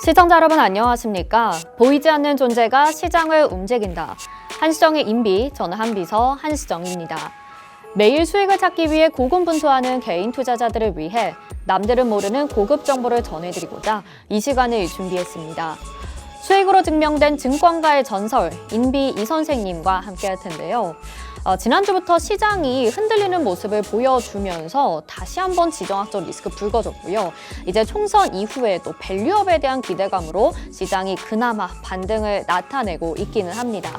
시청자 여러분 안녕하십니까? 보이지 않는 존재가 시장을 움직인다. 한시정의 인비, 저는 한비서 한시정입니다. 매일 수익을 찾기 위해 고군분투하는 개인 투자자들을 위해 남들은 모르는 고급 정보를 전해드리고자 이 시간을 준비했습니다. 수익으로 증명된 증권가의 전설, 인비 이 선생님과 함께 할 텐데요. 지난주부터 시장이 흔들리는 모습을 보여주면서 다시 한번 지정학적 리스크 불거졌고요. 이제 총선 이후에도 밸류업에 대한 기대감으로 시장이 그나마 반등을 나타내고 있기는 합니다.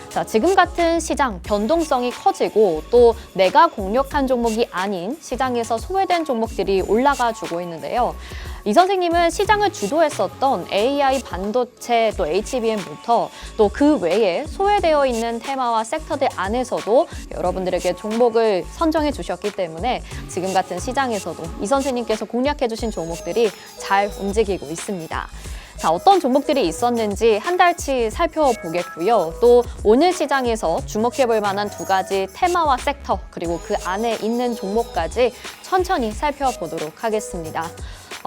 자, 지금 같은 시장 변동성이 커지고 또 내가 공략한 종목이 아닌 시장에서 소외된 종목들이 올라가 주고 있는데요. 이 선생님은 시장을 주도했었던 AI 반도체 또 HBM부터 또 그 외에 소외되어 있는 테마와 섹터들 안에서도 여러분들에게 종목을 선정해 주셨기 때문에 지금 같은 시장에서도 이 선생님께서 공략해 주신 종목들이 잘 움직이고 있습니다. 자, 어떤 종목들이 있었는지 한 달치 살펴보겠고요. 또 오늘 시장에서 주목해 볼 만한 두 가지 테마와 섹터 그리고 그 안에 있는 종목까지 천천히 살펴보도록 하겠습니다.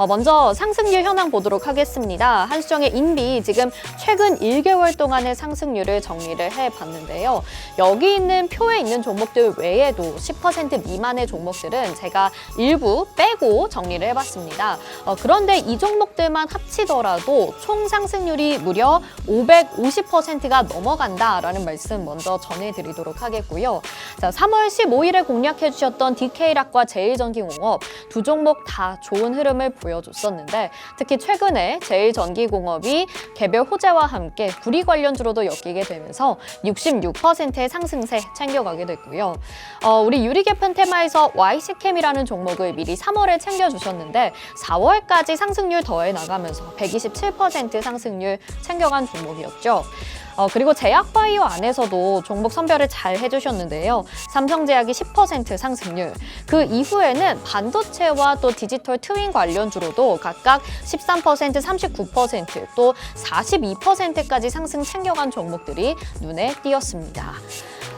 먼저 상승률 현황 보도록 하겠습니다. 한시정의 인비 지금 최근 1개월 동안의 상승률을 정리를 해봤는데요. 여기 있는 표에 있는 종목들 외에도 10% 미만의 종목들은 제가 일부 빼고 정리를 해봤습니다. 그런데 이 종목들만 합치더라도 총 상승률이 무려 550%가 넘어간다라는 말씀 먼저 전해드리도록 하겠고요. 자, 3월 15일에 공략해 주셨던 DK락과 제일전기공업 두 종목 다 좋은 흐름을 보여줬었는데 특히 최근에 제일전기공업이 개별 호재와 함께 구리 관련주로도 엮이게 되면서 66%의 상승세 챙겨가게 됐고요. 우리 유리개편 테마에서 YC캠이라는 종목을 미리 3월에 챙겨주셨는데 4월까지 상승률 더해 나가면서 127% 상승률 챙겨간 종목이었죠. 그리고 제약바이오 안에서도 종목 선별을 잘 해주셨는데요. 삼성제약이 10% 상승률, 그 이후에는 반도체와 또 디지털 트윈 관련주로도 각각 13%, 39%, 또 42%까지 상승 챙겨간 종목들이 눈에 띄었습니다.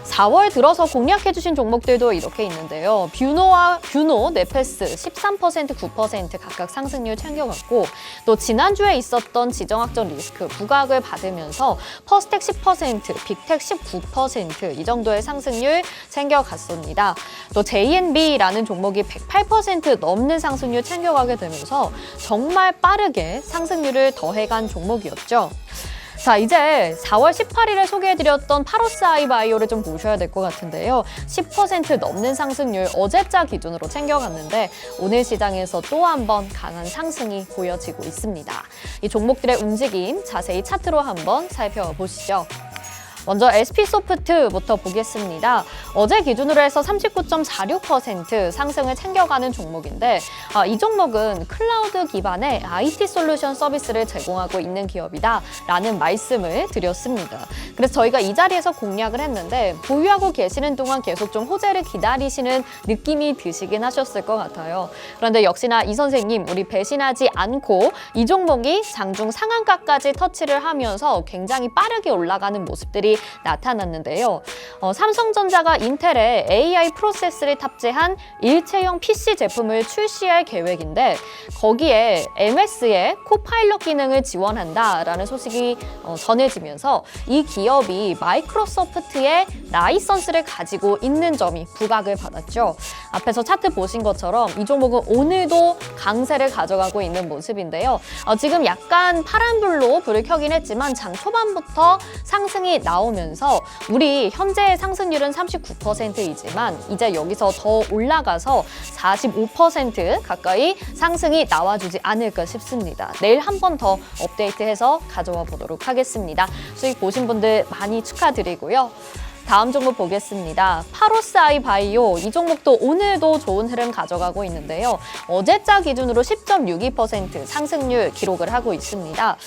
4월 들어서 공략해주신 종목들도 이렇게 있는데요. 뷰노, 네페스 13%, 9% 각각 상승률 챙겨갔고 또 지난주에 있었던 지정학적 리스크 부각을 받으면서 퍼스텍 10%, 빅텍 19% 이 정도의 상승률 챙겨갔습니다. 또 JNB라는 종목이 108% 넘는 상승률 챙겨가게 되면서 정말 빠르게 상승률을 더해간 종목이었죠. 자, 이제 4월 18일에 소개해드렸던 파로스 아이바이오를 좀 보셔야 될 것 같은데요. 10% 넘는 상승률 어제자 기준으로 챙겨갔는데 오늘 시장에서 또 한 번 강한 상승이 보여지고 있습니다. 이 종목들의 움직임 자세히 차트로 한번 살펴보시죠. 먼저 SP소프트부터 보겠습니다. 어제 기준으로 해서 39.46% 상승을 챙겨가는 종목인데 이 종목은 클라우드 기반의 IT 솔루션 서비스를 제공하고 있는 기업이다 라는 말씀을 드렸습니다. 그래서 저희가 이 자리에서 공략을 했는데 보유하고 계시는 동안 계속 좀 호재를 기다리시는 느낌이 드시긴 하셨을 것 같아요. 그런데 역시나 이 선생님 우리 배신하지 않고 이 종목이 장중 상한가까지 터치를 하면서 굉장히 빠르게 올라가는 모습들이 나타났는데요. 삼성전자가 인텔에 AI 프로세스를 탑재한 일체형 PC 제품을 출시할 계획인데 거기에 MS의 코파일럿 기능을 지원한다라는 소식이 전해지면서 이 기업이 마이크로소프트의 라이선스를 가지고 있는 점이 부각을 받았죠. 앞에서 차트 보신 것처럼 이 종목은 오늘도 강세를 가져가고 있는 모습인데요. 지금 약간 파란불로 불을 켜긴 했지만 장 초반부터 상승이 나오면서 우리 현재의 상승률은 39%이지만 이제 여기서 더 올라가서 45% 가까이 상승이 나와주지 않을까 싶습니다. 내일 한 번 더 업데이트해서 가져와 보도록 하겠습니다. 수익 보신 분들 많이 축하드리고요. 다음 종목 보겠습니다. 파로스 아이바이오 이 종목도 오늘도 좋은 흐름 가져가고 있는데요. 어제자 기준으로 10.62% 상승률 기록을 하고 있습니다.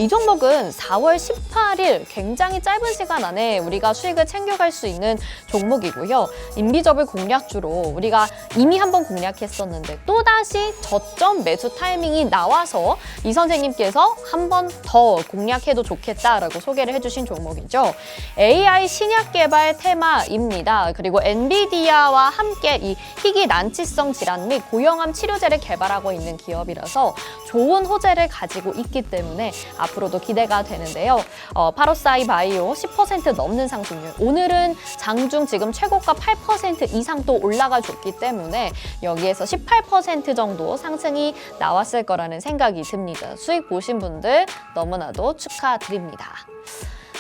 이 종목은 4월 18일 굉장히 짧은 시간 안에 우리가 수익을 챙겨갈 수 있는 종목이고요. 인비저블 공략주로 우리가 이미 한번 공략했었는데 또다시 저점 매수 타이밍이 나와서 이 선생님께서 한 번 더 공략해도 좋겠다라고 소개를 해주신 종목이죠. AI 신약계 개발 테마입니다. 그리고 엔비디아와 함께 이 희귀 난치성 질환 및 고형암 치료제를 개발하고 있는 기업이라서 좋은 호재를 가지고 있기 때문에 앞으로도 기대가 되는데요. 파로사이 바이오 10% 넘는 상승률. 오늘은 장중 지금 최고가 8% 이상 또 올라가 줬기 때문에 여기에서 18% 정도 상승이 나왔을 거라는 생각이 듭니다. 수익 보신 분들 너무나도 축하드립니다.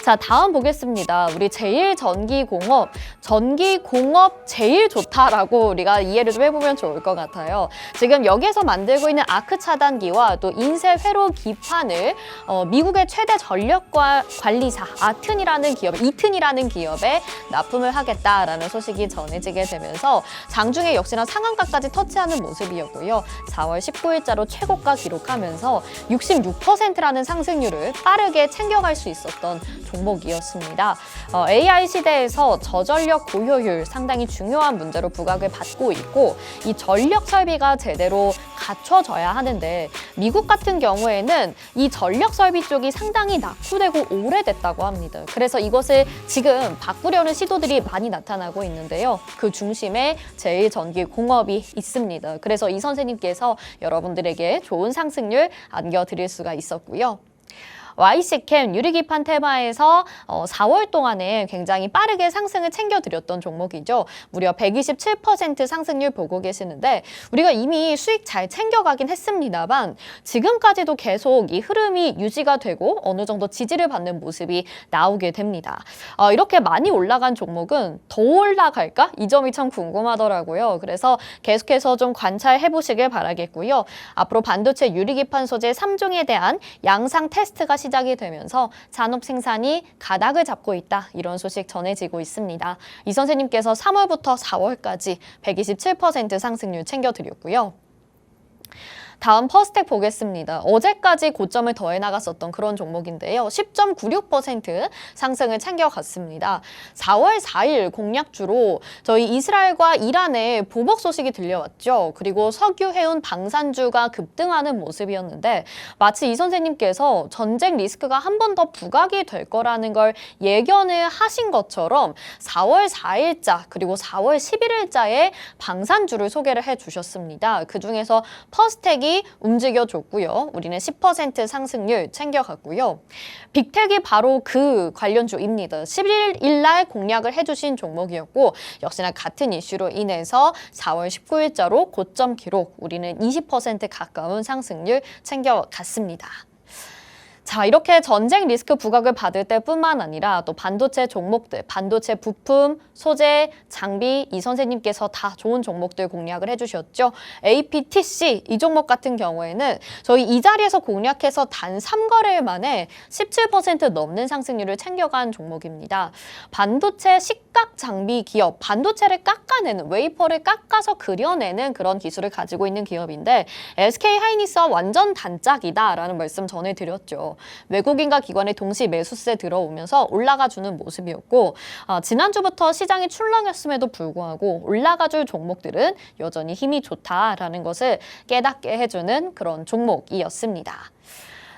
자, 다음 보겠습니다. 우리 제일전기공업, 전기공업 제일 좋다라고 우리가 이해를 좀 해보면 좋을 것 같아요. 지금 여기에서 만들고 있는 아크 차단기와 또 인쇄 회로 기판을 미국의 최대 전력관리사 이튼이라는 기업에 납품을 하겠다라는 소식이 전해지게 되면서 장중에 역시나 상한가까지 터치하는 모습이었고요. 4월 19일자로 최고가 기록하면서 66%라는 상승률을 빠르게 챙겨갈 수 있었던 종목이었습니다. AI 시대에서 저전력 고효율 상당히 중요한 문제로 부각을 받고 있고 이 전력 설비가 제대로 갖춰져야 하는데 미국 같은 경우에는 이 전력 설비 쪽이 상당히 낙후되고 오래됐다고 합니다. 그래서 이것을 지금 바꾸려는 시도들이 많이 나타나고 있는데요. 그 중심에 제일전기공업이 있습니다. 그래서 이 선생님께서 여러분들에게 좋은 상승률 안겨드릴 수가 있었고요. YC캠 유리기판 테마에서 4월 동안에 굉장히 빠르게 상승을 챙겨드렸던 종목이죠. 무려 127% 상승률 보고 계시는데 우리가 이미 수익 잘 챙겨가긴 했습니다만 지금까지도 계속 이 흐름이 유지가 되고 어느 정도 지지를 받는 모습이 나오게 됩니다. 이렇게 많이 올라간 종목은 더 올라갈까? 이 점이 참 궁금하더라고요. 그래서 계속해서 좀 관찰해 보시길 바라겠고요. 앞으로 반도체 유리기판 소재 3종에 대한 양상 테스트가 시작이 되면서 산업 생산이 가닥을 잡고 있다. 이런 소식 전해지고 있습니다. 이 선생님께서 3월부터 4월까지 127% 상승률 챙겨드렸고요. 다음 퍼스텍 보겠습니다. 어제까지 고점을 더해 나갔었던 그런 종목인데요. 10.96% 상승을 챙겨갔습니다. 4월 4일 공약주로 저희 이스라엘과 이란의 보복 소식이 들려왔죠. 그리고 석유, 해운, 방산주가 급등하는 모습이었는데 마치 이 선생님께서 전쟁 리스크가 한 번 더 부각이 될 거라는 걸 예견을 하신 것처럼 4월 4일자 그리고 4월 11일자에 방산주를 소개를 해주셨습니다. 그중에서 퍼스텍이 움직여줬고요. 우리는 10% 상승률 챙겨갔고요. 빅텍이 바로 그 관련주입니다. 11일 날 공략을 해주신 종목이었고 역시나 같은 이슈로 인해서 4월 19일자로 고점 기록, 우리는 20% 가까운 상승률 챙겨갔습니다. 자, 이렇게 전쟁 리스크 부각을 받을 때뿐만 아니라 또 반도체 종목들, 반도체 부품, 소재, 장비 이 선생님께서 다 좋은 종목들 공략을 해주셨죠. APTC 이 종목 같은 경우에는 저희 이 자리에서 공략해서 단 3거래일 만에 17% 넘는 상승률을 챙겨간 종목입니다. 반도체 식각 장비 기업, 반도체를 깎아내는, 웨이퍼를 깎아서 그려내는 그런 기술을 가지고 있는 기업인데 SK하이닉스와 완전 단짝이다라는 말씀 전해드렸죠. 외국인과 기관의 동시 매수세 들어오면서 올라가주는 모습이었고 지난주부터 시장이 출렁였음에도 불구하고 올라가줄 종목들은 여전히 힘이 좋다라는 것을 깨닫게 해주는 그런 종목이었습니다.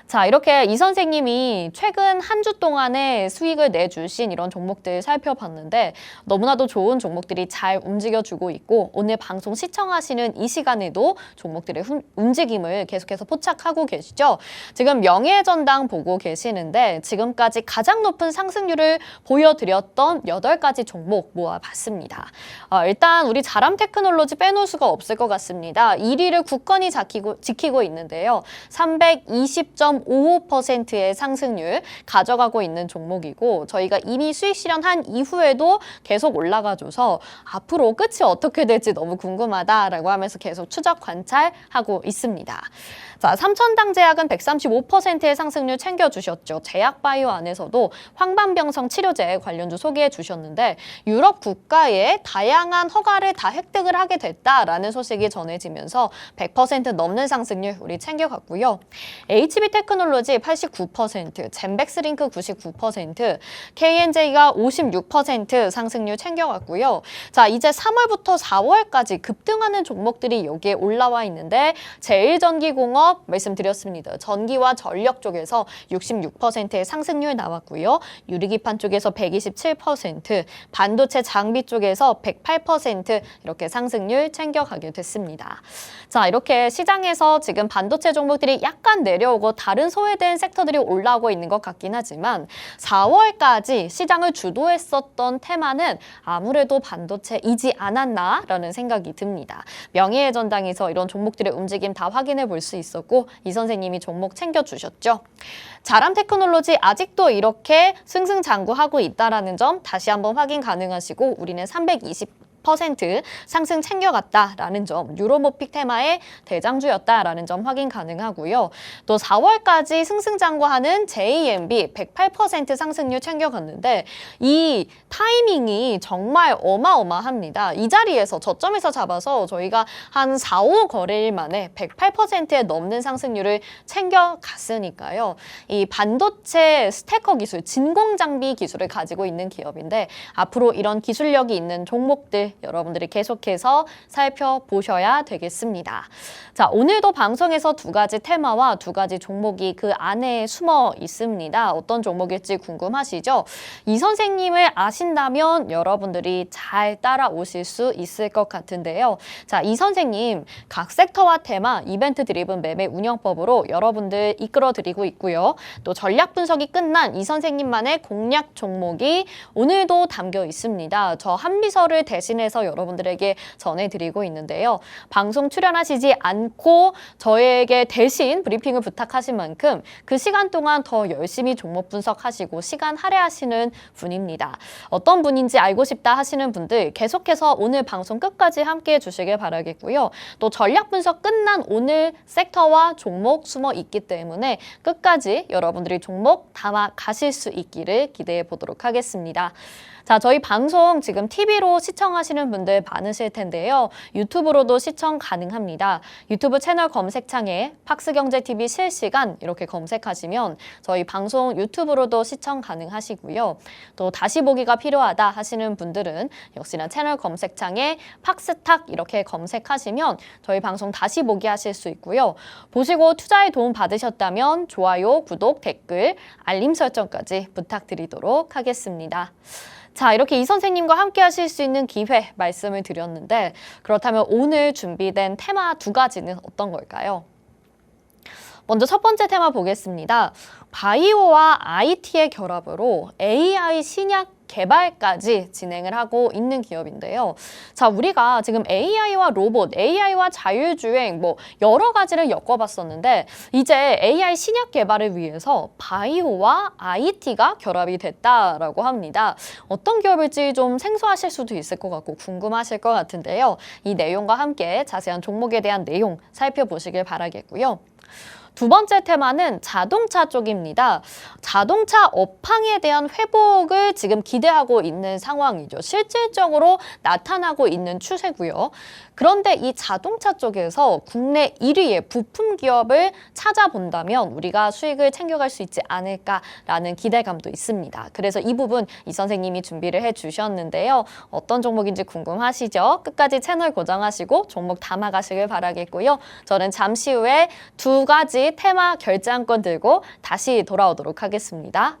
자, 이렇게 이 선생님이 최근 한 주 동안의 수익을 내주신 이런 종목들 살펴봤는데 너무나도 좋은 종목들이 잘 움직여주고 있고 오늘 방송 시청하시는 이 시간에도 종목들의 움직임을 계속해서 포착하고 계시죠. 지금 명예전당 보고 계시는데 지금까지 가장 높은 상승률을 보여드렸던 8가지 종목 모아봤습니다. 일단 우리 자람테크놀로지 빼놓을 수가 없을 것 같습니다. 1위를 굳건히 지키고 있는데요. 320.55%의 상승률 가져가고 있는 종목이고 저희가 이미 수익 실현한 이후에도 계속 올라가줘서 앞으로 끝이 어떻게 될지 너무 궁금하다라고 하면서 계속 추적 관찰하고 있습니다. 자, 삼천당제약은 135%의 상승률 챙겨주셨죠. 제약바이오 안에서도 황반병성 치료제 관련주 소개해 주셨는데 유럽 국가의 다양한 허가를 다 획득을 하게 됐다라는 소식이 전해지면서 100% 넘는 상승률 우리 챙겨갔고요. HB테크 테크놀로지 89%, 젠백스링크 99%, KNJ가 56% 상승률 챙겨갔고요. 자, 이제 3월부터 4월까지 급등하는 종목들이 여기에 올라와 있는데 제일전기공업 말씀드렸습니다. 전기와 전력 쪽에서 66%의 상승률 나왔고요. 유리기판 쪽에서 127%, 반도체 장비 쪽에서 108% 이렇게 상승률 챙겨가게 됐습니다. 자, 이렇게 시장에서 지금 반도체 종목들이 약간 내려오고 다른 소외된 섹터들이 올라오고 있는 것 같긴 하지만 4월까지 시장을 주도했었던 테마는 아무래도 반도체이지 않았나라는 생각이 듭니다. 명예의 전당에서 이런 종목들의 움직임 다 확인해 볼 수 있었고 이 선생님이 종목 챙겨주셨죠. 자람 테크놀로지 아직도 이렇게 승승장구하고 있다는 점 다시 한번 확인 가능하시고 우리는 320% 상승 챙겨갔다라는 점, 유로모픽 테마의 대장주였다라는 점 확인 가능하고요. 또 4월까지 승승장구하는 JMB 108% 상승률 챙겨갔는데 이 타이밍이 정말 어마어마합니다. 이 자리에서 저점에서 잡아서 저희가 한 4, 5 거래일 만에 108%에 넘는 상승률을 챙겨갔으니까요. 이 반도체 스태커 기술, 진공장비 기술을 가지고 있는 기업인데 앞으로 이런 기술력이 있는 종목들 여러분들이 계속해서 살펴보셔야 되겠습니다. 자, 오늘도 방송에서 두 가지 테마와 두 가지 종목이 그 안에 숨어 있습니다. 어떤 종목일지 궁금하시죠? 이 선생님을 아신다면 여러분들이 잘 따라오실 수 있을 것 같은데요. 자, 이 선생님 각 섹터와 테마, 이벤트 드리븐 매매 운영법으로 여러분들 이끌어드리고 있고요. 또 전략 분석이 끝난 이 선생님만의 공략 종목이 오늘도 담겨 있습니다. 저 한비서를 대신해서 여러분들에게 전해드리고 있는데요. 방송 출연하시지 않고 저에게 대신 브리핑을 부탁하신 만큼 그 시간 동안 더 열심히 종목 분석하시고 시간 할애하시는 분입니다. 어떤 분인지 알고 싶다 하시는 분들 계속해서 오늘 방송 끝까지 함께해 주시길 바라겠고요. 또 전략 분석 끝난 오늘 섹터와 종목 숨어 있기 때문에 끝까지 여러분들이 종목 담아 가실 수 있기를 기대해 보도록 하겠습니다. 자, 저희 방송 지금 TV로 시청하시는 분들 많으실 텐데요. 유튜브로도 시청 가능합니다. 유튜브 채널 검색창에 팍스경제TV 실시간 이렇게 검색하시면 저희 방송 유튜브로도 시청 가능하시고요. 또 다시 보기가 필요하다 하시는 분들은 역시나 채널 검색창에 팍스탁 이렇게 검색하시면 저희 방송 다시 보기 하실 수 있고요. 보시고 투자에 도움 받으셨다면 좋아요, 구독, 댓글, 알림 설정까지 부탁드리도록 하겠습니다. 자, 이렇게 이 선생님과 함께 하실 수 있는 기회 말씀을 드렸는데 그렇다면 오늘 준비된 테마 두 가지는 어떤 걸까요? 먼저 첫 번째 테마 보겠습니다. 바이오와 IT의 결합으로 AI 신약 개발까지 진행을 하고 있는 기업인데요. 자, 우리가 지금 AI와 로봇, AI와 자율주행 뭐 여러 가지를 엮어봤었는데 이제 AI 신약 개발을 위해서 바이오와 IT가 결합이 됐다라고 합니다. 어떤 기업일지 좀 생소하실 수도 있을 것 같고 궁금하실 것 같은데요. 이 내용과 함께 자세한 종목에 대한 내용 살펴보시길 바라겠고요. 두 번째 테마는 자동차 쪽입니다. 자동차 업황에 대한 회복을 지금 기대하고 있는 상황이죠. 실질적으로 나타나고 있는 추세고요. 그런데 이 자동차 쪽에서 국내 1위의 부품 기업을 찾아본다면 우리가 수익을 챙겨갈 수 있지 않을까라는 기대감도 있습니다. 그래서 이 부분 이 선생님이 준비를 해주셨는데요. 어떤 종목인지 궁금하시죠? 끝까지 채널 고정하시고 종목 담아가시길 바라겠고요. 저는 잠시 후에 두 가지 테마 결제안건 들고 다시 돌아오도록 하겠습니다.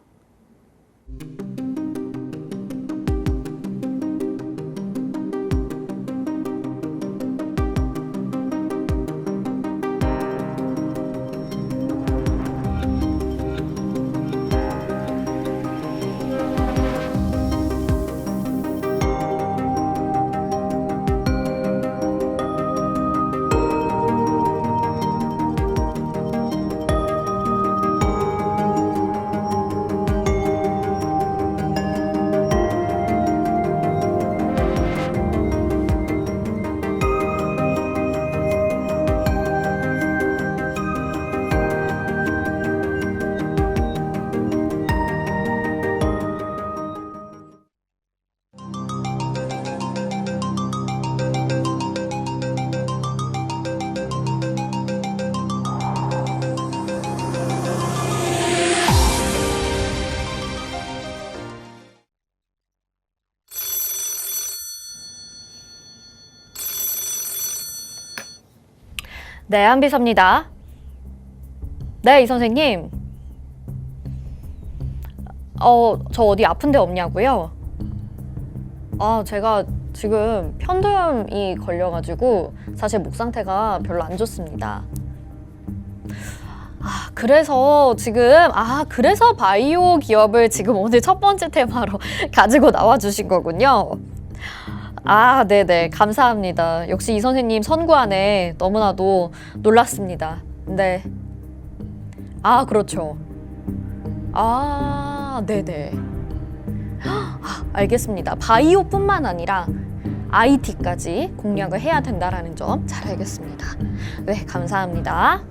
네, 한비서입니다. 네, 이 선생님. 저 어디 아픈 데 없냐고요? 제가 지금 편도염이 걸려가지고 사실 목 상태가 별로 안 좋습니다. 그래서 바이오 기업을 지금 오늘 첫 번째 테마로 가지고 나와주신 거군요. 네네. 감사합니다. 역시 이 선생님 선구안에 너무나도 놀랐습니다. 네. 그렇죠. 네네. 알겠습니다. 바이오뿐만 아니라 IT까지 공략을 해야 된다라는 점 잘 알겠습니다. 네, 감사합니다.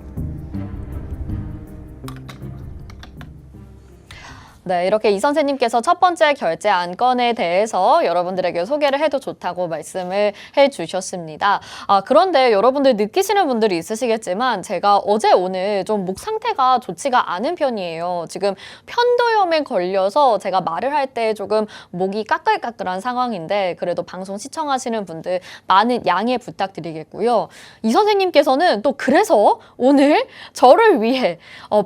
네, 이렇게 이 선생님께서 첫 번째 결제 안건에 대해서 여러분들에게 소개를 해도 좋다고 말씀을 해주셨습니다. 그런데 여러분들 느끼시는 분들이 있으시겠지만 제가 어제 오늘 좀 목 상태가 좋지가 않은 편이에요. 지금 편도염에 걸려서 제가 말을 할 때 조금 목이 까끌까끌한 상황인데 그래도 방송 시청하시는 분들 많은 양해 부탁드리겠고요. 이 선생님께서는 또 그래서 오늘 저를 위해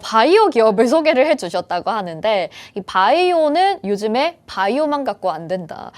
바이오 기업을 소개를 해주셨다고 하는데 이 바이오는 요즘에 바이오만 갖고 안 된다.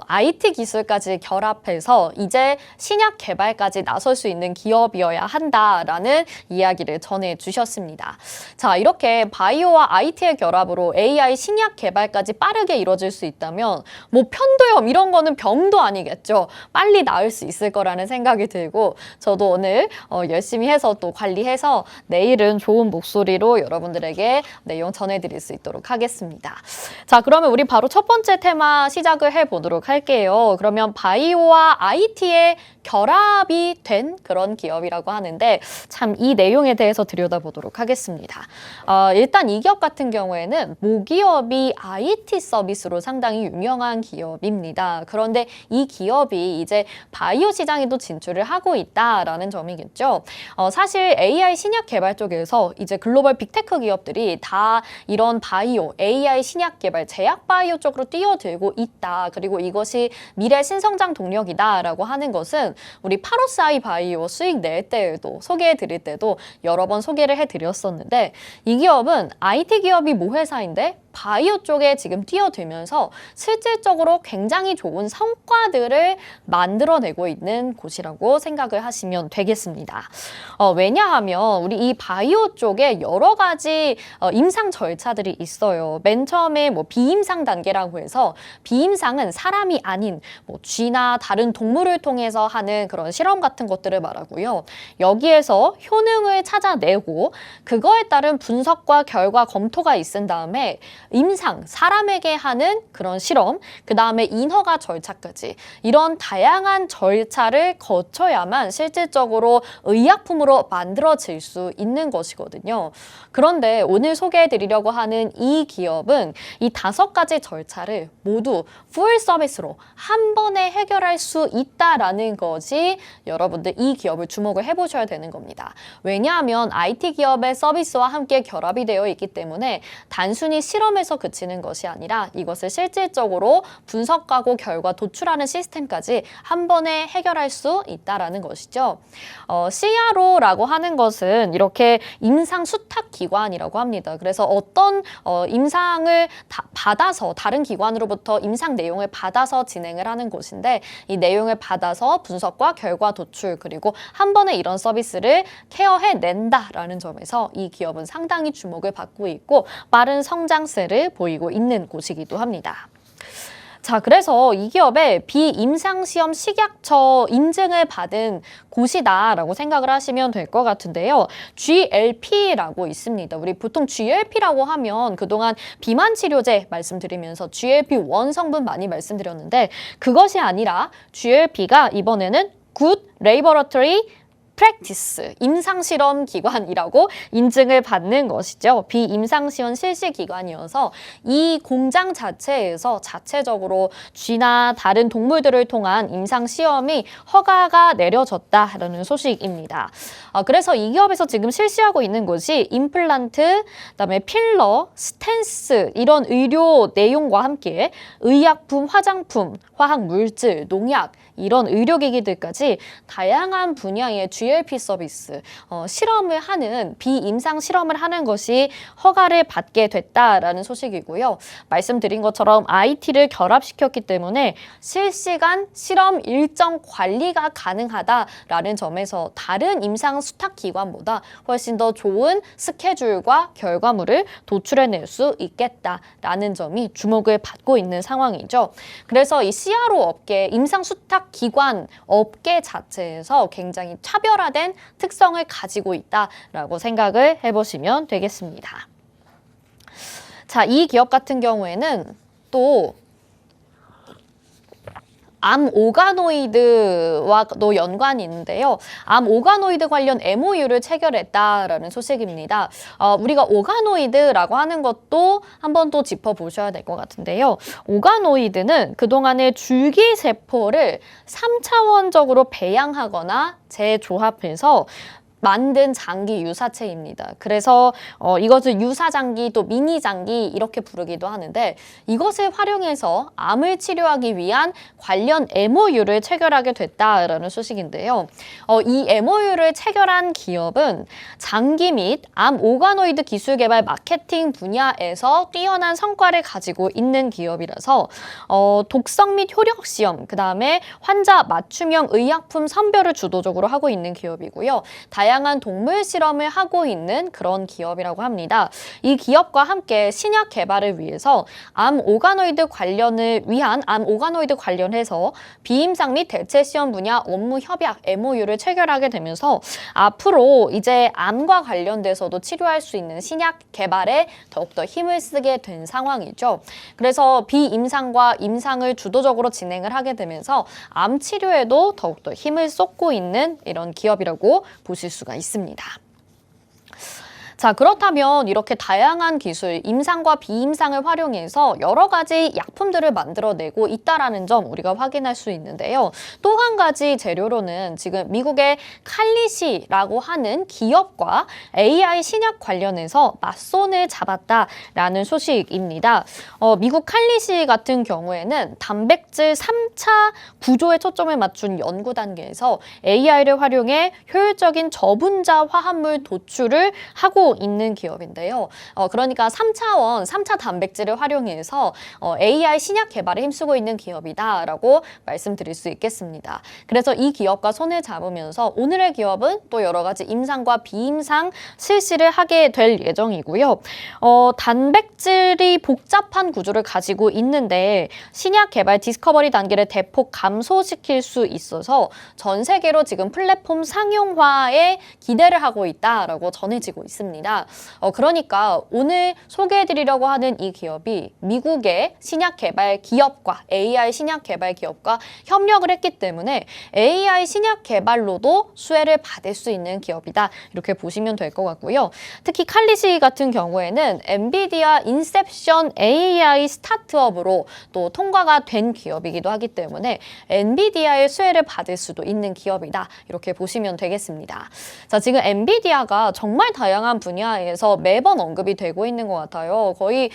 IT 기술까지 결합해서 이제 신약 개발까지 나설 수 있는 기업이어야 한다라는 이야기를 전해주셨습니다. 자, 이렇게 바이오와 IT의 결합으로 AI 신약 개발까지 빠르게 이루어질 수 있다면 뭐 편도염 이런 거는 병도 아니겠죠. 빨리 나을 수 있을 거라는 생각이 들고 저도 오늘 열심히 해서 또 관리해서 내일은 좋은 목소리로 여러분들에게 내용 전해드릴 수 있도록 하겠습니다. 자, 그러면 우리 바로 첫 번째 테마 시작을 해보도록 할게요. 그러면 바이오와 IT의 결합이 된 그런 기업이라고 하는데 참 이 내용에 대해서 들여다보도록 하겠습니다. 일단 이 기업 같은 경우에는 모기업이 IT 서비스로 상당히 유명한 기업입니다. 그런데 이 기업이 이제 바이오 시장에도 진출을 하고 있다라는 점이겠죠. 사실 AI 신약 개발 쪽에서 이제 글로벌 빅테크 기업들이 다 이런 바이오, AI 신약 개발, 제약 바이오 쪽으로 뛰어들고 있다. 그리고 이것이 미래 신성장 동력이다라고 하는 것은 우리 파로사이 바이오 수익 낼 때에도 소개해 드릴 때도 여러 번 소개를 해드렸었는데 이 기업은 IT 기업이 모회사인데 바이오 쪽에 지금 뛰어들면서 실질적으로 굉장히 좋은 성과들을 만들어내고 있는 곳이라고 생각을 하시면 되겠습니다. 왜냐하면 우리 이 바이오 쪽에 여러 가지 임상 절차들이 있어요. 맨 처음에 뭐 비임상 단계라고 해서 비임상은 사람이 아닌 뭐 쥐나 다른 동물을 통해서 하는 그런 실험 같은 것들을 말하고요. 여기에서 효능을 찾아내고 그거에 따른 분석과 결과 검토가 있은 다음에 임상, 사람에게 하는 그런 실험, 그 다음에 인허가 절차까지 이런 다양한 절차를 거쳐야만 실질적으로 의약품으로 만들어질 수 있는 것이거든요. 그런데 오늘 소개해드리려고 하는 이 기업은 이 5가지 절차를 모두 풀 서비스로 한 번에 해결할 수 있다라는 것이 여러분들 이 기업을 주목을 해보셔야 되는 겁니다. 왜냐하면 IT 기업의 서비스와 함께 결합이 되어 있기 때문에 단순히 실험에서 그치는 것이 아니라 이것을 실질적으로 분석하고 결과 도출하는 시스템까지 한 번에 해결할 수 있다라는 것이죠. CRO라고 하는 것은 이렇게 임상 수탁 기관이라고 합니다. 그래서 어떤 임상을 받아서 다른 기관으로부터 임상 내용을 받아서 진행을 하는 곳인데 이 내용을 받아서 분석과 결과 도출 그리고 한 번에 이런 서비스를 케어해낸다라는 점에서 이 기업은 상당히 주목을 받고 있고 빠른 성장세를 보이고 있는 곳이기도 합니다. 자, 그래서 이 기업의 비임상시험 식약처 인증을 받은 곳이다라고 생각을 하시면 될 것 같은데요. GLP라고 있습니다. 우리 보통 GLP라고 하면 그동안 비만 치료제 말씀드리면서 GLP-1 성분 많이 말씀드렸는데 그것이 아니라 GLP가 이번에는 Good Laboratory 프랙티스, 임상실험 기관이라고 인증을 받는 것이죠. 비임상시험 실시 기관이어서 이 공장 자체에서 자체적으로 쥐나 다른 동물들을 통한 임상시험이 허가가 내려졌다라는 소식입니다. 그래서 이 기업에서 지금 실시하고 있는 것이 임플란트, 그다음에 필러, 스텐스 이런 의료 내용과 함께 의약품, 화장품, 화학물질, 농약 이런 의료기기들까지 다양한 분야의 GLP 서비스, 실험을 하는 비임상 실험을 하는 것이 허가를 받게 됐다라는 소식이고요. 말씀드린 것처럼 IT를 결합시켰기 때문에 실시간 실험 일정 관리가 가능하다라는 점에서 다른 임상 수탁 기관보다 훨씬 더 좋은 스케줄과 결과물을 도출해낼 수 있겠다라는 점이 주목을 받고 있는 상황이죠. 그래서 이 CRO 업계, 임상 수탁 기관 업계 자체에서 굉장히 차별화된 특성을 가지고 있다라고 생각을 해보시면 되겠습니다. 자, 이 기업 같은 경우에는 또 암 오가노이드와도 연관이 있는데요. 암 오가노이드 관련 MOU를 체결했다라는 소식입니다. 우리가 오가노이드라고 하는 것도 한번 또 짚어보셔야 될 것 같은데요. 오가노이드는 그동안의 줄기세포를 3차원적으로 배양하거나 재조합해서 만든 장기 유사체입니다. 그래서 이것을 유사장기 또 미니장기 이렇게 부르기도 하는데 이것을 활용해서 암을 치료하기 위한 관련 MOU를 체결하게 됐다라는 소식인데요. 이 MOU를 체결한 기업은 장기 및 암 오가노이드 기술 개발 마케팅 분야에서 뛰어난 성과를 가지고 있는 기업이라서 독성 및 효력 시험, 그다음에 환자 맞춤형 의약품 선별을 주도적으로 하고 있는 기업이고요. 다양한 동물 실험을 하고 있는 그런 기업이라고 합니다. 이 기업과 함께 신약 개발을 위해서 암 오가노이드 관련해서 비임상 및 대체 시험 분야 업무 협약 MOU를 체결하게 되면서 앞으로 이제 암과 관련돼서도 치료할 수 있는 신약 개발에 더욱더 힘을 쓰게 된 상황이죠. 그래서 비임상과 임상을 주도적으로 진행을 하게 되면서 암 치료에도 더욱더 힘을 쏟고 있는 이런 기업이라고 보실 수가 있습니다. 자, 그렇다면 이렇게 다양한 기술, 임상과 비임상을 활용해서 여러 가지 약품들을 만들어내고 있다라는 점 우리가 확인할 수 있는데요. 또 한 가지 재료로는 지금 미국의 칼리시라고 하는 기업과 AI 신약 관련해서 맞손을 잡았다라는 소식입니다. 미국 칼리시 같은 경우에는 단백질 3차 구조에 초점을 맞춘 연구 단계에서 AI를 활용해 효율적인 저분자 화합물 도출을 하고 있는 기업인데요. 그러니까 3차 단백질을 활용해서 AI 신약 개발에 힘쓰고 있는 기업이다라고 말씀드릴 수 있겠습니다. 그래서 이 기업과 손을 잡으면서 오늘의 기업은 또 여러 가지 임상과 비임상 실시를 하게 될 예정이고요. 단백질이 복잡한 구조를 가지고 있는데 신약 개발 디스커버리 단계를 대폭 감소시킬 수 있어서 전 세계로 지금 플랫폼 상용화에 기대를 하고 있다라고 전해지고 있습니다. 그러니까 오늘 소개해드리려고 하는 이 기업이 미국의 신약 개발 기업과 AI 신약 개발 기업과 협력을 했기 때문에 AI 신약 개발로도 수혜를 받을 수 있는 기업이다. 이렇게 보시면 될 것 같고요. 특히 칼리시 같은 경우에는 엔비디아 인셉션 AI 스타트업으로 또 통과가 된 기업이기도 하기 때문에 엔비디아의 수혜를 받을 수도 있는 기업이다. 이렇게 보시면 되겠습니다. 자, 지금 엔비디아가 정말 다양한 분야에서 매번 언급이 되고 있는 것 같아요. 거의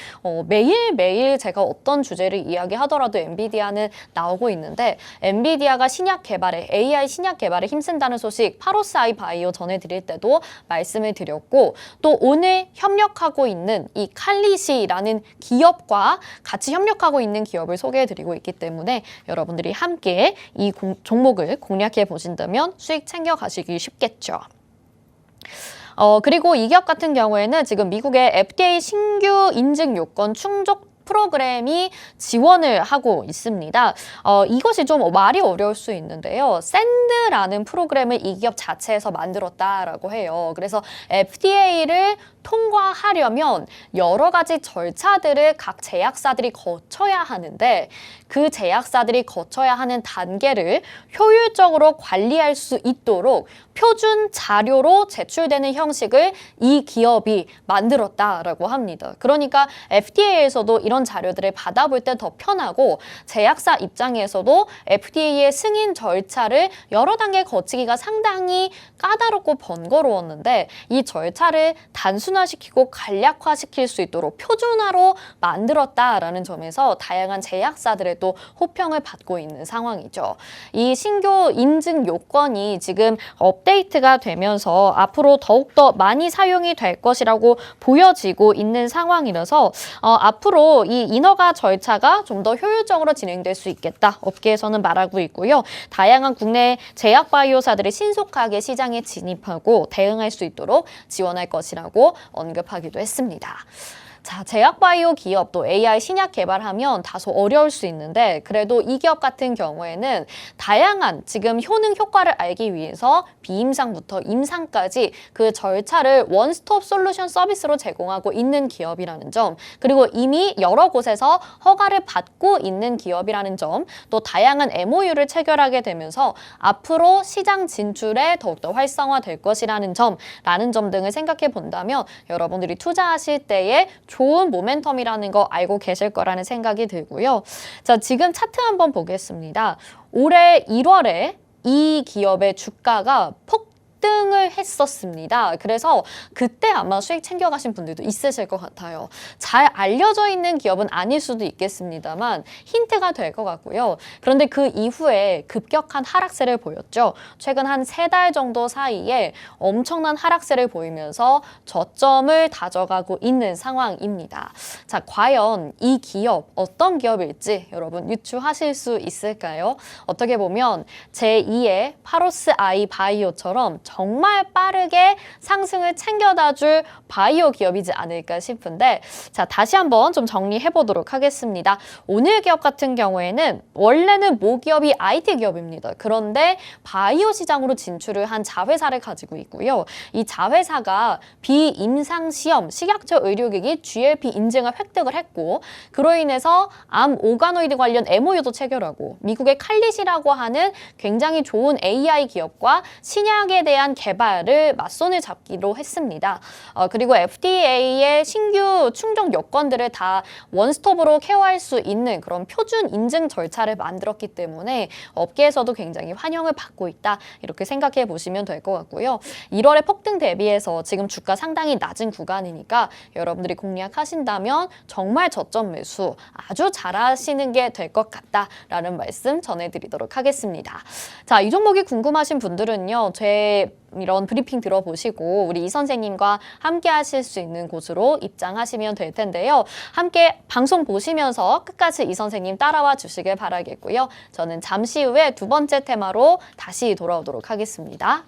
매일매일 제가 어떤 주제를 이야기하더라도 엔비디아는 나오고 있는데 엔비디아가 신약 개발에 AI 신약 개발에 힘쓴다는 소식 파로스아이 바이오 전해드릴 때도 말씀을 드렸고 또 오늘 협력하고 있는 이 칼리시라는 기업과 같이 협력하고 있는 기업을 소개해드리고 있기 때문에 여러분들이 함께 이 종목을 공략해 보신다면 수익 챙겨가시기 쉽겠죠. 그리고 이 기업 같은 경우에는 지금 미국의 FDA 신규 인증 요건 충족 프로그램이 지원을 하고 있습니다. 이것이 좀 말이 어려울 수 있는데요. 샌드라는 프로그램을 이 기업 자체에서 만들었다라고 해요. 그래서 FDA를 통과하려면 여러 가지 절차들을 각 제약사들이 거쳐야 하는데 그 제약사들이 거쳐야 하는 단계를 효율적으로 관리할 수 있도록 표준 자료로 제출되는 형식을 이 기업이 만들었다라고 합니다. 그러니까 FDA에서도 이런 이런 자료들을 받아볼 때 더 편하고 제약사 입장에서도 FDA의 승인 절차를 여러 단계 거치기가 상당히 까다롭고 번거로웠는데 이 절차를 단순화시키고 간략화시킬 수 있도록 표준화로 만들었다라는 점에서 다양한 제약사들의 또 호평을 받고 있는 상황이죠. 이 신규 인증 요건이 지금 업데이트가 되면서 앞으로 더욱더 많이 사용이 될 것이라고 보여지고 있는 상황이라서 앞으로 이 인허가 절차가 좀 더 효율적으로 진행될 수 있겠다. 업계에서는 말하고 있고요. 다양한 국내 제약 바이오사들이 신속하게 시장에 진입하고 대응할 수 있도록 지원할 것이라고 언급하기도 했습니다. 자, 제약바이오 기업도 AI 신약 개발하면 다소 어려울 수 있는데 그래도 이 기업 같은 경우에는 다양한 지금 효능 효과를 알기 위해서 비임상부터 임상까지 그 절차를 원스톱 솔루션 서비스로 제공하고 있는 기업이라는 점, 그리고 이미 여러 곳에서 허가를 받고 있는 기업이라는 점, 또 다양한 MOU를 체결하게 되면서 앞으로 시장 진출에 더욱더 활성화될 것이라는 점 등을 생각해 본다면 여러분들이 투자하실 때에 좋은 모멘텀이라는 거 알고 계실 거라는 생각이 들고요. 자, 지금 차트 한번 보겠습니다. 올해 1월에 이 기업의 주가가 폭등을 했었습니다. 그래서 그때 아마 수익 챙겨가신 분들도 있으실 것 같아요. 잘 알려져 있는 기업은 아닐 수도 있겠습니다만 힌트가 될 것 같고요. 그런데 그 이후에 급격한 하락세를 보였죠. 최근 한 3달 정도 사이에 엄청난 하락세를 보이면서 저점을 다져가고 있는 상황입니다. 자, 과연 이 기업 어떤 기업일지 여러분 유추하실 수 있을까요? 어떻게 보면 제2의 파로스 아이 바이오처럼 정말 빠르게 상승을 챙겨다 줄 바이오 기업이지 않을까 싶은데, 자, 다시 한번 좀 정리해 보도록 하겠습니다. 오늘 기업 같은 경우에는 원래는 모기업이 IT 기업입니다. 그런데 바이오 시장으로 진출을 한 자회사를 가지고 있고요. 이 자회사가 비임상 시험 식약처 의료기기 GLP 인증을 획득을 했고, 그로 인해서 암 오가노이드 관련 MOU도 체결하고 미국의 칼리시라고 하는 굉장히 좋은 AI 기업과 신약에 대한 개발을 맞손을 잡기로 했습니다. 그리고 FDA의 신규 충족 요건들을 다 원스톱으로 케어할 수 있는 그런 표준 인증 절차를 만들었기 때문에 업계에서도 굉장히 환영을 받고 있다. 이렇게 생각해 보시면 될 것 같고요. 1월의 폭등 대비해서 지금 주가 상당히 낮은 구간이니까 여러분들이 공략하신다면 정말 저점 매수 아주 잘하시는 게 될 것 같다라는 말씀 전해드리도록 하겠습니다. 자, 이 종목이 궁금하신 분들은요. 제 이런 브리핑 들어보시고 우리 이 선생님과 함께 하실 수 있는 곳으로 입장하시면 될 텐데요. 함께 방송 보시면서 끝까지 이 선생님 따라와 주시길 바라겠고요. 저는 잠시 후에 두 번째 테마로 다시 돌아오도록 하겠습니다.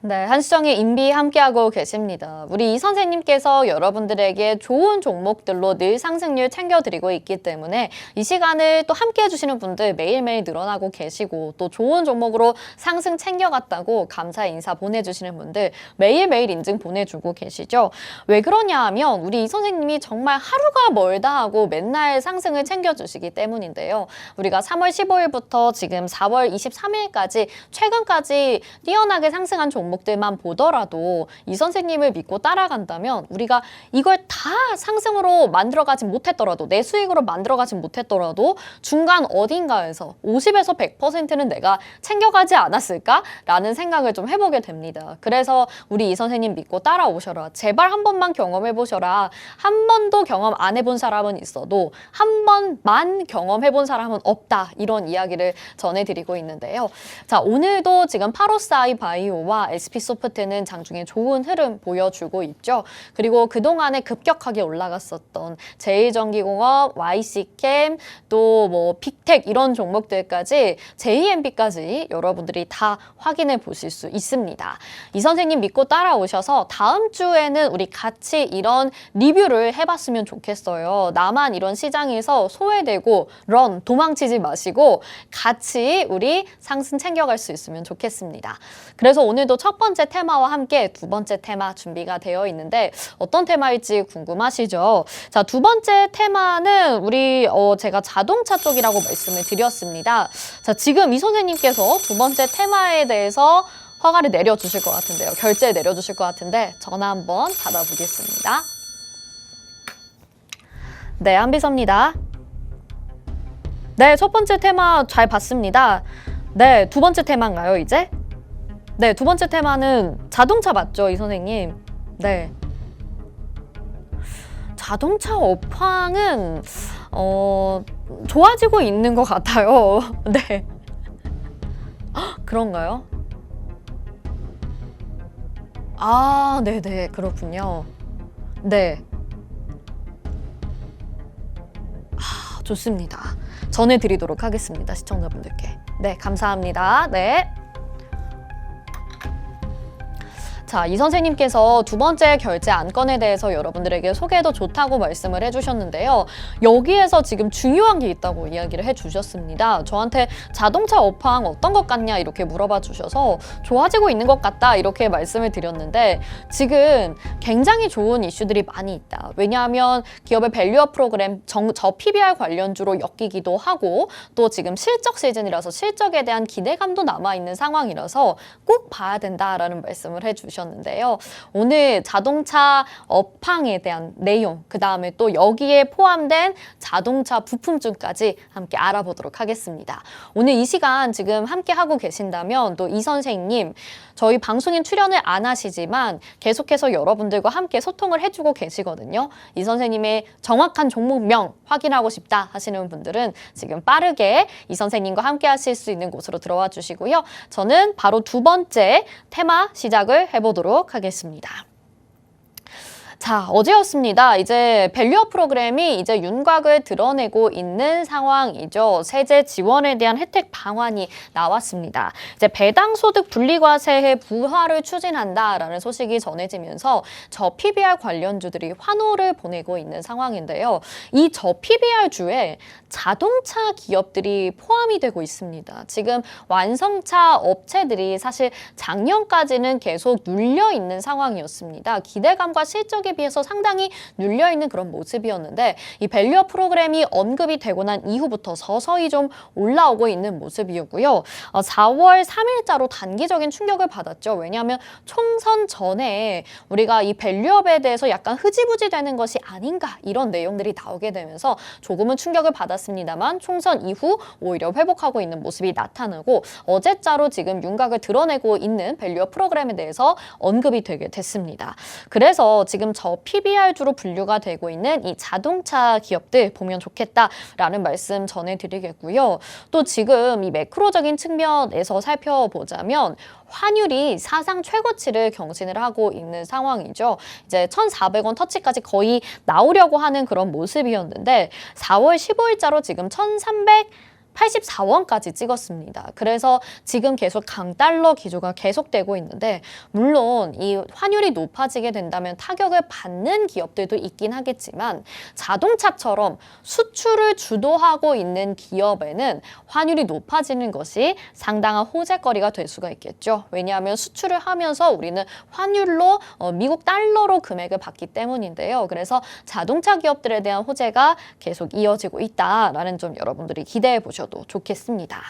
네, 한시정의 인비 함께하고 계십니다. 우리 이 선생님께서 여러분들에게 좋은 종목들로 늘 상승률 챙겨드리고 있기 때문에 이 시간을 또 함께해 주시는 분들 매일매일 늘어나고 계시고, 또 좋은 종목으로 상승 챙겨갔다고 감사의 인사 보내주시는 분들 매일매일 인증 보내주고 계시죠. 왜 그러냐 하면 우리 이 선생님이 정말 하루가 멀다 하고 맨날 상승을 챙겨주시기 때문인데요. 우리가 3월 15일부터 지금 4월 23일까지 최근까지 뛰어나게 상승한 종목 종목들만 보더라도 이 선생님을 믿고 따라간다면 우리가 이걸 다 상승으로 만들어가진 못했더라도 내 수익으로 만들어가진 못했더라도 중간 어딘가에서 50에서 100%는 내가 챙겨가지 않았을까라는 생각을 좀 해보게 됩니다. 그래서 우리 이 선생님 믿고 따라오셔라. 제발 한 번만 경험해보셔라. 한 번도 경험 안 해본 사람은 있어도 한 번만 경험해본 사람은 없다. 이런 이야기를 전해드리고 있는데요. 자, 오늘도 지금 8542 바이오와 SP소프트는 장중에 좋은 흐름 보여주고 있죠. 그리고 그동안에 급격하게 올라갔었던 제2전기공업, YC캠, 또 뭐 빅텍 이런 종목들까지 JMB까지 여러분들이 다 확인해 보실 수 있습니다. 이 선생님 믿고 따라오셔서 다음 주에는 우리 같이 이런 리뷰를 해봤으면 좋겠어요. 나만 이런 시장에서 소외되고 도망치지 마시고 같이 우리 상승 챙겨갈 수 있으면 좋겠습니다. 그래서 오늘도 첫 번째 테마와 함께 두 번째 테마 준비가 되어 있는데 어떤 테마일지 궁금하시죠? 자, 두 번째 테마는 우리 제가 자동차 쪽이라고 말씀을 드렸습니다. 자, 지금 이 선생님께서 두 번째 테마에 대해서 허가를 내려주실 것 같은데요. 결제 내려주실 것 같은데 전화 한번 받아보겠습니다. 네, 한비서입니다. 네, 첫 번째 테마 잘 봤습니다. 네, 두 번째 테마인가요, 이제? 네, 두 번째 테마는 자동차 맞죠, 이 선생님? 네. 자동차 업황은 좋아지고 있는 것 같아요. 네. 그런가요? 아, 네네, 그렇군요. 네. 좋습니다. 전해드리도록 하겠습니다. 시청자분들께. 네, 감사합니다. 네. 자, 이 선생님께서 두 번째 결제 안건에 대해서 여러분들에게 소개해도 좋다고 말씀을 해주셨는데요. 여기에서 지금 중요한 게 있다고 이야기를 해주셨습니다. 저한테 자동차 업황 어떤 것 같냐 이렇게 물어봐 주셔서 좋아지고 있는 것 같다 이렇게 말씀을 드렸는데 지금 굉장히 좋은 이슈들이 많이 있다. 왜냐하면 기업의 밸류업 프로그램 저 PBR 관련주로 엮이기도 하고 또 지금 실적 시즌이라서 실적에 대한 기대감도 남아있는 상황이라서 꼭 봐야 된다라는 말씀을 해주셨는데요. 오늘 자동차 업황에 대한 내용, 그 다음에 또 여기에 포함된 자동차 부품주까지 함께 알아보도록 하겠습니다. 오늘 이 시간 지금 함께 하고 계신다면 또 이 선생님 저희 방송인 출연을 안 하시지만 계속해서 여러분들과 함께 소통을 해주고 계시거든요. 이 선생님의 정확한 종목명 확인하고 싶다 하시는 분들은 지금 빠르게 이 선생님과 함께 하실 수 있는 곳으로 들어와 주시고요. 저는 바로 두 번째 테마 시작을 해보도록 하겠습니다. 자, 어제였습니다. 이제 밸류업 프로그램이 이제 윤곽을 드러내고 있는 상황이죠. 세제 지원에 대한 혜택 방안이 나왔습니다. 이제 배당 소득 분리과세의 부활을 추진한다라는 소식이 전해지면서 저 PBR 관련주들이 환호를 보내고 있는 상황인데요. 이 저 PBR 주에 자동차 기업들이 포함이 되고 있습니다. 지금 완성차 업체들이 사실 작년까지는 계속 눌려 있는 상황이었습니다. 기대감과 실적에 비해서 상당히 눌려있는 그런 모습이었는데 이 밸류업 프로그램이 언급이 되고 난 이후부터 서서히 좀 올라오고 있는 모습이었고요. 4월 3일자로 단기적인 충격을 받았죠. 왜냐하면 총선 전에 우리가 이 밸류업에 대해서 약간 흐지부지 되는 것이 아닌가 이런 내용들이 나오게 되면서 조금은 충격을 받았습니다만 총선 이후 오히려 회복하고 있는 모습이 나타나고 어제자로 지금 윤곽을 드러내고 있는 밸류업 프로그램에 대해서 언급이 되게 됐습니다. 그래서 지금 저 PBR주로 분류가 되고 있는 이 자동차 기업들 보면 좋겠다라는 말씀 전해드리겠고요. 또 지금 이 매크로적인 측면에서 살펴보자면 환율이 사상 최고치를 경신을 하고 있는 상황이죠. 이제 1,400원 터치까지 거의 나오려고 하는 그런 모습이었는데 4월 15일자로 지금 1,384원까지 찍었습니다. 그래서 지금 계속 강달러 기조가 계속되고 있는데 물론 이 환율이 높아지게 된다면 타격을 받는 기업들도 있긴 하겠지만 자동차처럼 수출을 주도하고 있는 기업에는 환율이 높아지는 것이 상당한 호재거리가 될 수가 있겠죠. 왜냐하면 수출을 하면서 우리는 환율로 미국 달러로 금액을 받기 때문인데요. 그래서 자동차 기업들에 대한 호재가 계속 이어지고 있다라는 점 여러분들이 기대해 보셔도 좋겠습니다.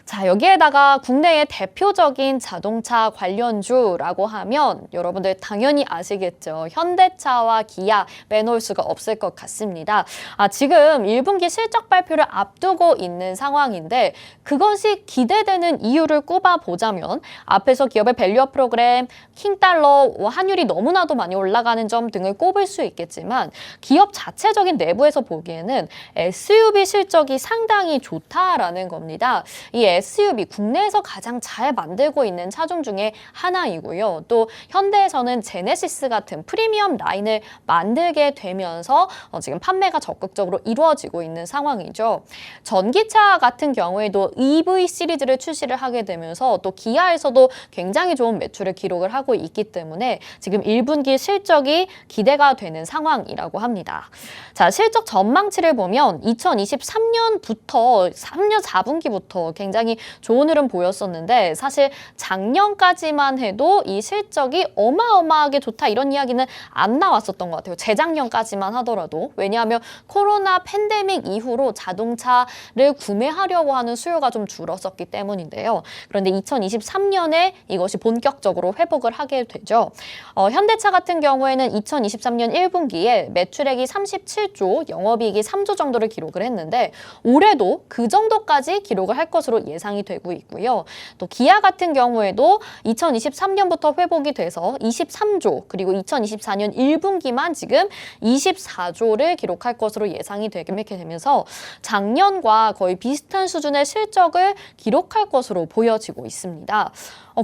자, 여기에다가 국내의 대표적인 자동차 관련주라고 하면 여러분들 당연히 아시겠죠. 현대차와 기아 빼놓을 수가 없을 것 같습니다. 지금 1분기 실적 발표를 앞두고 있는 상황인데 그것이 기대되는 이유를 꼽아보자면 앞에서 기업의 밸류업 프로그램, 킹달러, 환율이 너무나도 많이 올라가는 점 등을 꼽을 수 있겠지만 기업 자체적인 내부에서 보기에는 SUV 실적이 상당히 좋다라는 겁니다. 이 SUV 국내에서 가장 잘 만들고 있는 차종 중에 하나이고요. 또 현대에서는 제네시스 같은 프리미엄 라인을 만들게 되면서 지금 판매가 적극적으로 이루어지고 있는 상황이죠. 전기차 같은 경우에도 EV 시리즈를 출시를 하게 되면서 또 기아에서도 굉장히 좋은 매출을 기록을 하고 있기 때문에 지금 1분기 실적이 기대가 되는 상황이라고 합니다. 자, 실적 전망치를 보면 2023년부터 3년 4분기부터 굉장히 좋은 흐름 보였었는데 사실 작년까지만 해도 이 실적이 어마어마하게 좋다 이런 이야기는 안 나왔었던 것 같아요. 재작년까지만 하더라도. 왜냐하면 코로나 팬데믹 이후로 자동차를 구매하려고 하는 수요가 좀 줄었었기 때문인데요. 그런데 2023년에 이것이 본격적으로 회복을 하게 되죠. 현대차 같은 경우에는 2023년 1분기에 매출액이 37조, 영업이익이 3조 정도를 기록을 했는데 올해도 그 정도까지 기록을 할 것으로 예상이 되고 있고요. 또 기아 같은 경우에도 2023년부터 회복이 돼서 23조 그리고 2024년 1분기만 지금 24조를 기록할 것으로 예상이 되게 되면서 작년과 거의 비슷한 수준의 실적을 기록할 것으로 보여지고 있습니다.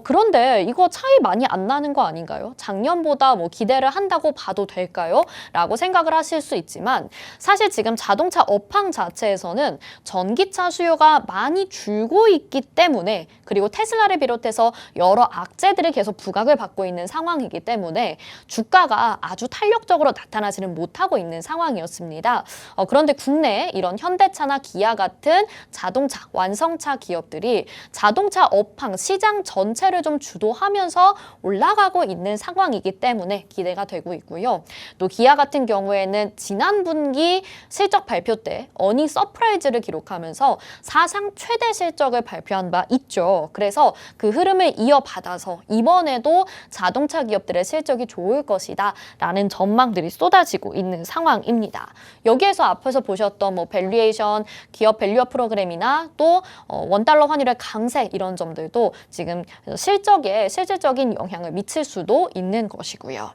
그런데 이거 차이 많이 안 나는 거 아닌가요? 작년보다 뭐 기대를 한다고 봐도 될까요? 라고 생각을 하실 수 있지만 사실 지금 자동차 업황 자체에서는 전기차 수요가 많이 줄고 있기 때문에 그리고 테슬라를 비롯해서 여러 악재들이 계속 부각을 받고 있는 상황이기 때문에 주가가 아주 탄력적으로 나타나지는 못하고 있는 상황이었습니다. 그런데 국내 이런 현대차나 기아 같은 자동차, 완성차 기업들이 자동차 업황, 시장 전체를 좀 주도하면서 올라가고 있는 상황이기 때문에 기대가 되고 있고요. 또 기아 같은 경우에는 지난 분기 실적 발표 때 어닝 서프라이즈를 기록하면서 사상 최대 실적을 발표한 바 있죠. 그래서 그 흐름을 이어받아서 이번에도 자동차 기업들의 실적이 좋을 것이다 라는 전망들이 쏟아지고 있는 상황입니다. 여기에서 앞에서 보셨던 뭐 밸류에이션, 기업 밸류업 프로그램이나 또 원달러 환율의 강세 이런 점들도 지금 실적에 실질적인 영향을 미칠 수도 있는 것이고요.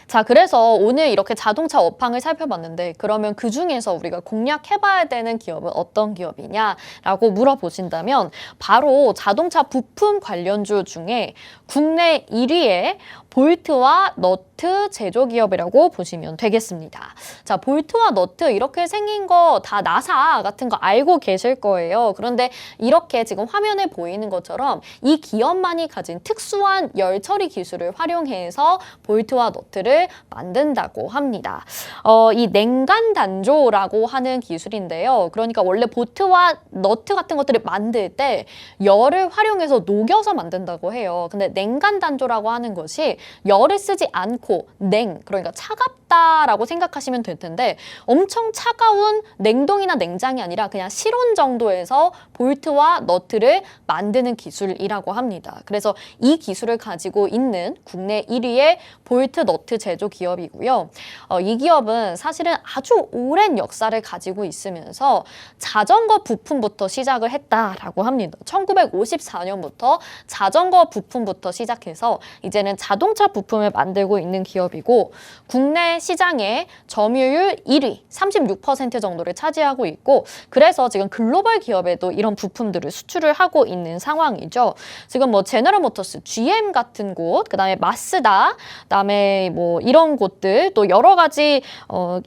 자, 그래서 오늘 이렇게 자동차 업황을 살펴봤는데 그러면 그중에서 우리가 공략해봐야 되는 기업은 어떤 기업이냐라고 물어보신다면 바로 자동차 부품 관련주 중에 국내 1위의 볼트와 너트 제조기업이라고 보시면 되겠습니다. 자, 볼트와 너트 이렇게 생긴 거 다 나사 같은 거 알고 계실 거예요. 그런데 이렇게 지금 화면에 보이는 것처럼 이 기업만이 가진 특수한 열 처리 기술을 활용해서 볼트와 너트를 만든다고 합니다. 이 냉간 단조라고 하는 기술인데요. 그러니까 원래 볼트와 너트 같은 것들을 만들 때 열을 활용해서 녹여서 만든다고 해요. 근데 냉간 단조라고 하는 것이 열을 쓰지 않고 그러니까 차갑다라고 생각하시면 될 텐데 엄청 차가운 냉동이나 냉장이 아니라 그냥 실온 정도에서 볼트와 너트를 만드는 기술이라고 합니다. 그래서 이 기술을 가지고 있는 국내 1위의 볼트 너트 제조 기업이고요. 이 기업은 사실은 아주 오랜 역사를 가지고 있으면서 자전거 부품부터 시작을 했다라고 합니다. 1954년부터 자전거 부품부터 시작해서 이제는 자동차 부품을 만들고 있는 기업이고 국내 시장의 점유율 1위, 36% 정도를 차지하고 있고 그래서 지금 글로벌 기업에도 이런 부품들을 수출을 하고 있는 상황이죠. 지금 뭐 제너럴 모터스, GM 같은 곳, 그다음에 마쓰다, 그다음에 뭐 이런 곳들 또 여러 가지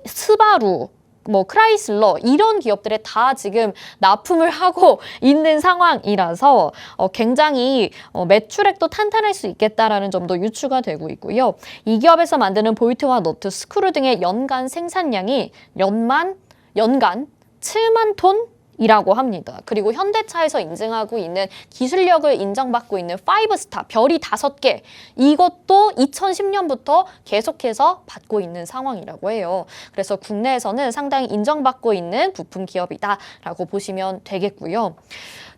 스바루 뭐 크라이슬러 이런 기업들에 다 지금 납품을 하고 있는 상황이라서 굉장히 매출액도 탄탄할 수 있겠다라는 점도 유추가 되고 있고요. 이 기업에서 만드는 볼트와 너트, 스크류 등의 연간 생산량이 연간 7만 톤 이라고 합니다. 그리고 현대차에서 인증하고 있는 기술력을 인정받고 있는 5스타, 별이 5개, 이것도 2010년부터 계속해서 받고 있는 상황이라고 해요. 그래서 국내에서는 상당히 인정받고 있는 부품 기업이다라고 보시면 되겠고요.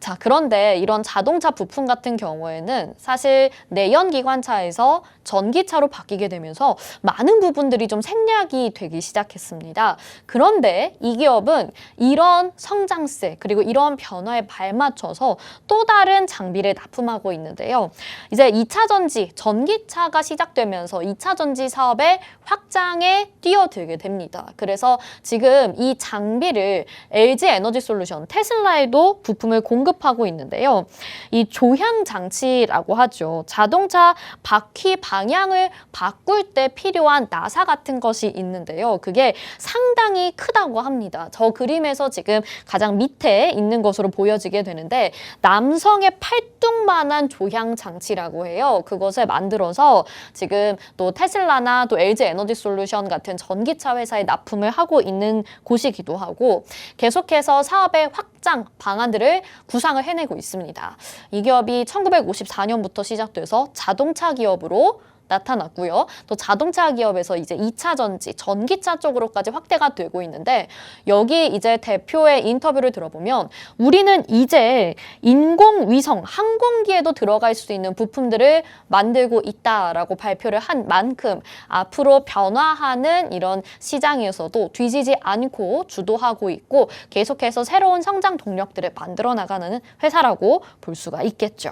자, 그런데 이런 자동차 부품 같은 경우에는 사실 내연기관차에서 전기차로 바뀌게 되면서 많은 부분들이 좀 생략이 되기 시작했습니다. 그런데 이 기업은 이런 성장세 그리고 이런 변화에 발맞춰서 또 다른 장비를 납품하고 있는데요. 이제 2차 전지, 전기차가 시작되면서 2차 전지 사업의 확장에 뛰어들게 됩니다. 그래서 지금 이 장비를 LG 에너지 솔루션, 테슬라에도 부품을 공급하고 있는데요. 이 조향 장치라고 하죠. 자동차 바퀴 방향을 바꿀 때 필요한 나사 같은 것이 있는데요. 그게 상당히 크다고 합니다. 저 그림에서 지금 가장 밑에 있는 것으로 보여지게 되는데 남성의 팔뚝만한 조향 장치라고 해요. 그것을 만들어서 지금 또 테슬라나 또 LG 에너지 솔루션 같은 전기차 회사에 납품을 하고 있는 곳이기도 하고 계속해서 사업의 확장 방안들을 구상을 해내고 있습니다. 이 기업이 1954년부터 시작돼서 자동차 기업으로 나타났고요. 또 자동차 기업에서 이제 2차 전지, 전기차 쪽으로까지 확대가 되고 있는데 여기 이제 대표의 인터뷰를 들어보면 우리는 이제 인공위성, 항공기에도 들어갈 수 있는 부품들을 만들고 있다라고 발표를 한 만큼 앞으로 변화하는 이런 시장에서도 뒤지지 않고 주도하고 있고 계속해서 새로운 성장 동력들을 만들어 나가는 회사라고 볼 수가 있겠죠.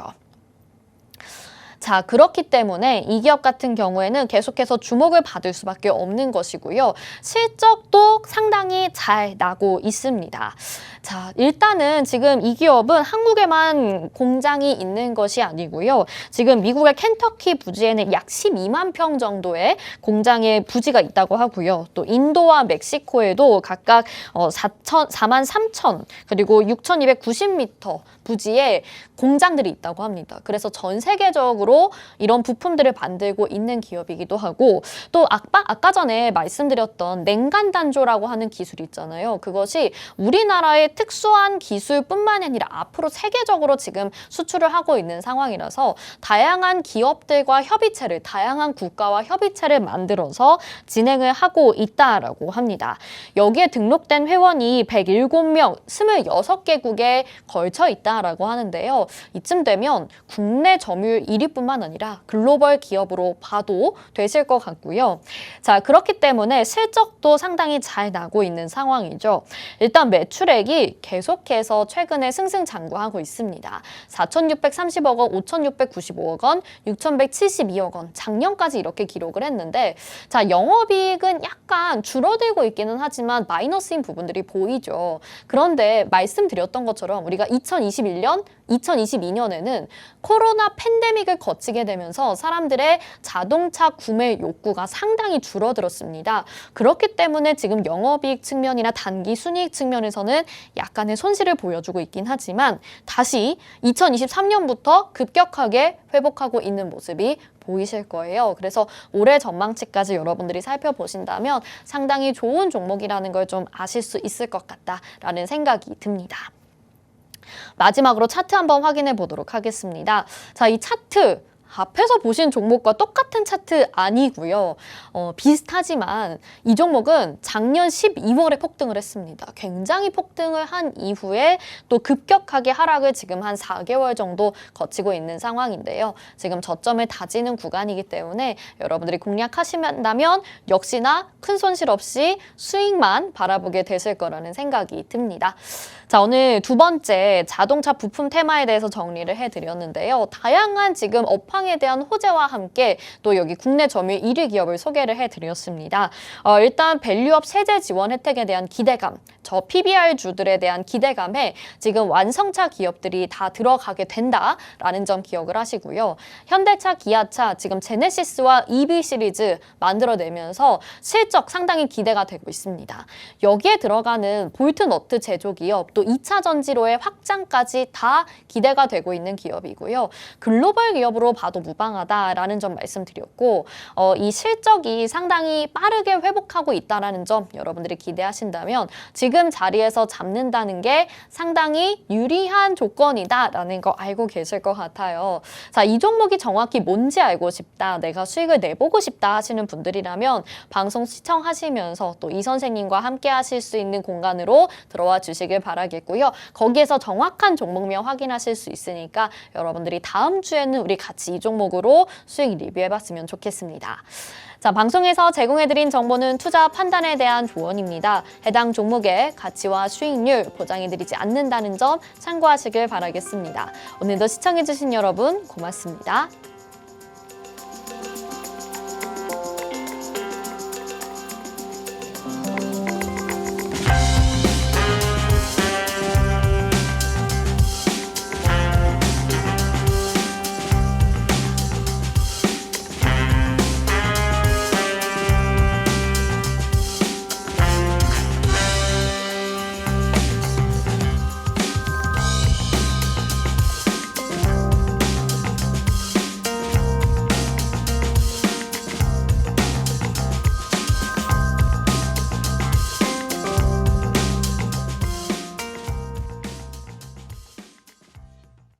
자, 그렇기 때문에 이 기업 같은 경우에는 계속해서 주목을 받을 수밖에 없는 것이고요. 실적도 상당히 잘 나고 있습니다. 자, 일단은 지금 이 기업은 한국에만 공장이 있는 것이 아니고요. 지금 미국의 켄터키 부지에는 약 12만 평 정도의 공장의 부지가 있다고 하고요. 또 인도와 멕시코에도 각각 4만 3천 그리고 6,290m 부지에 공장들이 있다고 합니다. 그래서 전 세계적으로 이런 부품들을 만들고 있는 기업이기도 하고 또 아까 전에 말씀드렸던 냉간 단조라고 하는 기술이 있잖아요. 그것이 우리나라의 특수한 기술뿐만 아니라 앞으로 세계적으로 지금 수출을 하고 있는 상황이라서 다양한 기업들과 협의체를, 다양한 국가와 협의체를 만들어서 진행을 하고 있다라고 합니다. 여기에 등록된 회원이 107명, 26개국에 걸쳐 있다라고 하는데요. 이쯤 되면 국내 점유율 1위뿐만 아니라 글로벌 기업으로 봐도 되실 것 같고요. 자, 그렇기 때문에 실적도 상당히 잘 나고 있는 상황이죠. 일단 매출액이 계속해서 최근에 승승장구하고 있습니다. 4,630억 원, 5,695억 원, 6,172억 원. 작년까지 이렇게 기록을 했는데 자, 영업이익은 약간 줄어들고 있기는 하지만 마이너스인 부분들이 보이죠. 그런데 말씀드렸던 것처럼 우리가 2021년, 2022년에는 코로나 팬데믹을 거치게 되면서 사람들의 자동차 구매 욕구가 상당히 줄어들었습니다. 그렇기 때문에 지금 영업이익 측면이나 단기 순이익 측면에서는 약간의 손실을 보여주고 있긴 하지만 다시 2023년부터 급격하게 회복하고 있는 모습이 보이실 거예요. 그래서 올해 전망치까지 여러분들이 살펴보신다면 상당히 좋은 종목이라는 걸 좀 아실 수 있을 것 같다라는 생각이 듭니다. 마지막으로 차트 한번 확인해 보도록 하겠습니다. 자, 이 차트 앞에서 보신 종목과 똑같은 차트 아니고요. 비슷하지만 이 종목은 작년 12월에 폭등을 했습니다. 굉장히 폭등을 한 이후에 또 급격하게 하락을 지금 한 4개월 정도 거치고 있는 상황인데요. 지금 저점을 다지는 구간이기 때문에 여러분들이 공략하신다면 역시나 큰 손실 없이 수익만 바라보게 되실 거라는 생각이 듭니다. 자, 오늘 두 번째 자동차 부품 테마에 대해서 정리를 해드렸는데요. 다양한 지금 업황에 대한 호재와 함께 또 여기 국내 점유율 1위 기업을 소개를 해드렸습니다. 일단 밸류업 세제 지원 혜택에 대한 기대감, 저 PBR주들에 대한 기대감에 지금 완성차 기업들이 다 들어가게 된다라는 점 기억을 하시고요. 현대차, 기아차 지금 제네시스와 EV 시리즈 만들어내면서 실적 상당히 기대가 되고 있습니다. 여기에 들어가는 볼트 너트 제조 기업, 또 또 2차 전지로의 확장까지 다 기대가 되고 있는 기업이고요. 글로벌 기업으로 봐도 무방하다라는 점 말씀드렸고 이 실적이 상당히 빠르게 회복하고 있다는 점 여러분들이 기대하신다면 지금 자리에서 잡는다는 게 상당히 유리한 조건이다라는 거 알고 계실 것 같아요. 자, 이 종목이 정확히 뭔지 알고 싶다, 내가 수익을 내보고 싶다 하시는 분들이라면 방송 시청하시면서 또 이 선생님과 함께 하실 수 있는 공간으로 들어와 주시길 바라겠고요. 거기에서 정확한 종목명 확인하실 수 있으니까 여러분들이 다음 주에는 우리 같이 이 종목으로 수익 리뷰해봤으면 좋겠습니다. 자, 방송에서 제공해드린 정보는 투자 판단에 대한 조언입니다. 해당 종목의 가치와 수익률 보장해드리지 않는다는 점 참고하시길 바라겠습니다. 오늘도 시청해주신 여러분 고맙습니다.